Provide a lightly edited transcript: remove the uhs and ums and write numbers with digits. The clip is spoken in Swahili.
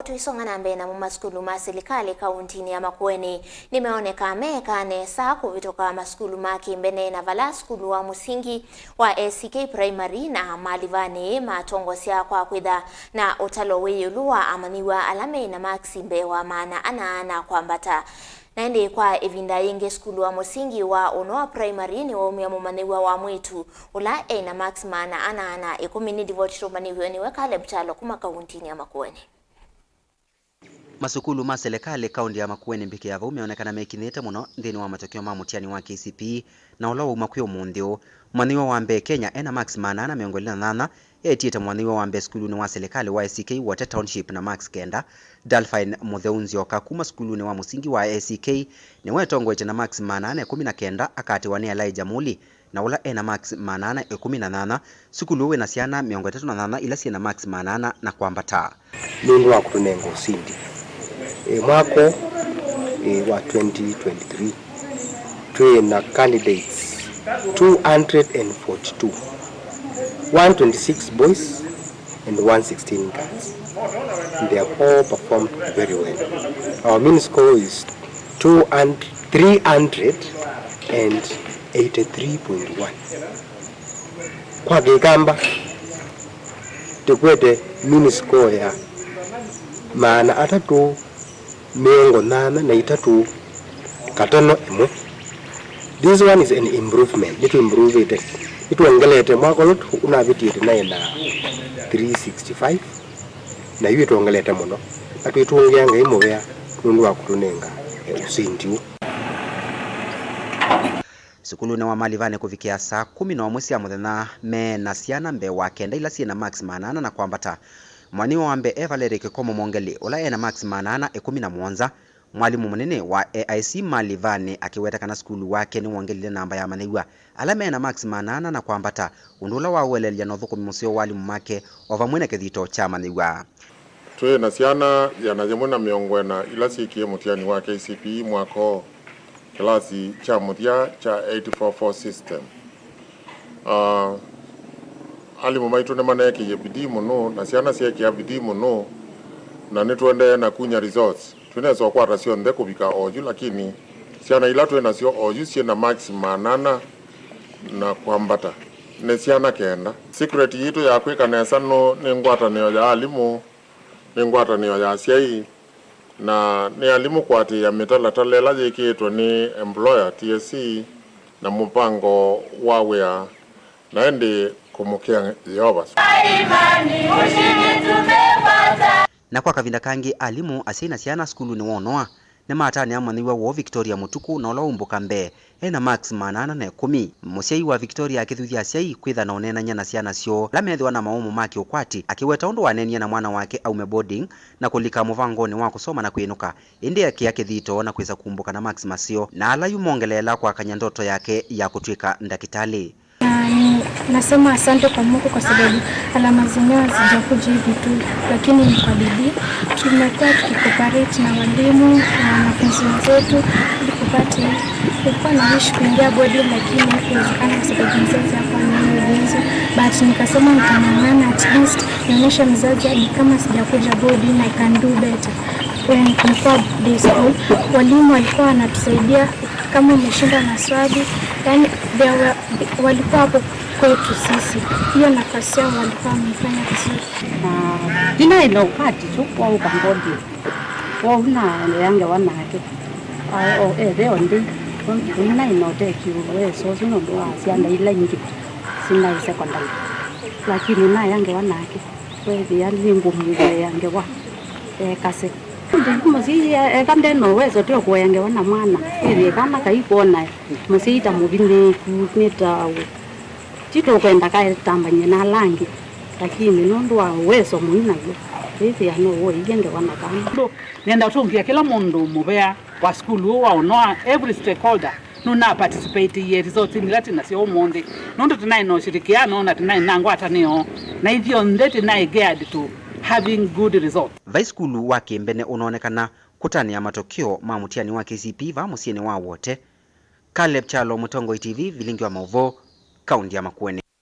tuisongana mbena mumasukulu ma Silikali kauntini ya Makueni nimeonekana meka Nesa kuvituka masukulu maki mbene na vala sukulu wa musingi wa Kcpe primary na Malivani watongosya kwa kwithiwa na utalo yiulu amanyiw'a alame na makisi mbewa maana ana kwambata. Naende kwa evinda yenge sukulu wa musingi wa Unoa primary ni waumia mumanyiw'a wa mwitu ula na max maana ana 10 devote maniw'eni kale utalo kuma kauntini ya Makueni. Masukulu ma Silikali kaunti ya Makueni mbiki yavo meonekana mekinite muno ndini wa matokeo ma mutiani wa Kcpe na ula umakwi umunthio mumanyiw'a wa mbe Kenya na max maana miongo 28 etiite mumanyiw'a wa mbe sukulu ni wa Silikali wa Kcpe Water Township na max kenda Dalfine mutheunzio kakuma sukulu ni wa musingi wa Kcpe ni watongosya na max maana 19 akati wa ni Elijah Muli na ula na max maana 18 sukulu we na ciana 38 ila ciana max maana na kwambata mundu wa kutunenga usindi mwako wa 2023 twina candidates 242 126 boys and 116 girls. They have all performed very well. Our mean score is 383.1. Kwa gikamba tukwete mean score ya maana atatu miongo 8 na itatu katano emo. This one is an improvement. It will improve it. It will ngelete mwako lot unavitite na 365 na hiyo tuongeleta muno atwitungianga imuvea nundu wa kutunenga usindiu. Sukulu ni wa Malivani kuvikia saa 11 cia muthenya me na ciana mbe wa kenda ila ciana max maana na kwambata mwaniwa wa mbe Evaleri Kikomo Mongeli ula na max maana 17 mwalimu munene wa AIC Malivani akiweta kana sukulu wake ni wongelile namba ya amanyiw'a alame na max maana na kwambata undula wa welelia no thukumi musio walimu make ovamwe na kithito cha amanyiw'a. Twe na ciana yana jemwe na miongo na ila cikie mutiani wa Kcpe mwako klasi cha mutia cha 844 system. Alimu maitu ne maneke ye bidii muno na ciana ciake bidii muno na nitwende na kunya results. Tunaweza kwa rasio nde kubika oju lakini ciana ila twe nacio oju ciana max manana na kwambata ne ciana kenda. Secret yitu ya Kwika Nesa no ni ngwatanio ya alimu ni ngwatanio ya ciai na ni alimu kwati ya mitalatala yikitwa ni employer TSC na mupango wa wea naende kumukia Yehova. Na kwa kavinda kangi alimu asina ciana sukulu ni Unoa ne matani amanyiw'a wo Victoria Mutuku na ula umbuka mbe na max maana 10 musiai wa Victoria akithuthia ciai kwitha na onenanya na ciana cio la methwa na maumu maki ukwati akiweta undu wanenia na mwana wake aume boarding na kulika muvangoni wa kusoma na kwinuka indi yake kithito na kwisa kumbuka na max masio na ala yumongelela kwa kanya ndoto yake ya kutwika ndakitali. Nasema asante kwa Mungu kwa sababu alama zenyewe hazijakuja hivi tu, lakini ni kwa bidii. Tumekuwa tukikooperate na walimu na wanafunzi wetu ili kupata. Nilikuwa naishi kuingia bodi lakini haikuwezekana kwa sababu mzazi hakuwa na uwezo. But nikasema nitang'ang'ana at least nionyeshe mzazi hadi kama sijakuja bodi na I can do better. When tulikuwa day school, walimu walikuwa wanatusaidia kama umeshinda maswali, yani walikuwa hapo kwetu sisi. Hiyo nafasi yao walikuwa wamefanya vizuri. Dina ilo kati tu kwa ukambodi. Kwa una yange wanake. Leo ndi una inote kiwe so sino ndo asianda ila nyingi. Sina secondary. Lakini na yange wanake. Wewe yali ngumu yange wa kase. Ndipo masi kande no wezo tio kwa yange wana mwana. Ile kama kaikuona msiita mubine kuneta tito kwenda kae tambanye na langi lakini nondo wa uwezo muina yo hivi ano wo yenge wana kama nenda tungia kila mundu mubea wa skulu wa Unoa every stakeholder nuna participate ye results in lati na sio monde nondo tunai no shirikiano na tunai nango atanio na hivyo ndeti na geared to having good results. Vai skulu wake mbene unaonekana kutania matokeo ma mutiani wa Kcpe va musieni wa wote. Kcpe Mutongo TV vilingi wa mauvo kaunti ya Makueni.